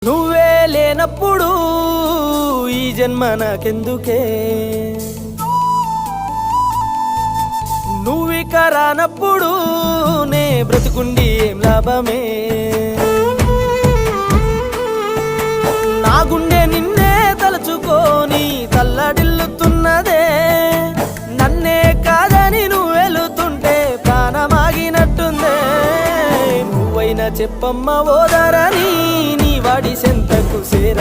నువ్వే లేనప్పుడు ఈ జన్మ నాకెందుకే, నువ్విక రానప్పుడు నే బ్రతుకుండి ఏం లాభమే. నా గుండె నిన్నే తలుచుకొని తల్లడిల్లుతున్నదే, నన్నే కాదని నువ్వు వెళుతుంటే ప్రాణమాగినట్టుందే. నువ్వైనా చెప్పమ్మ ఓదారని నీ వాడి సెంతకు సేర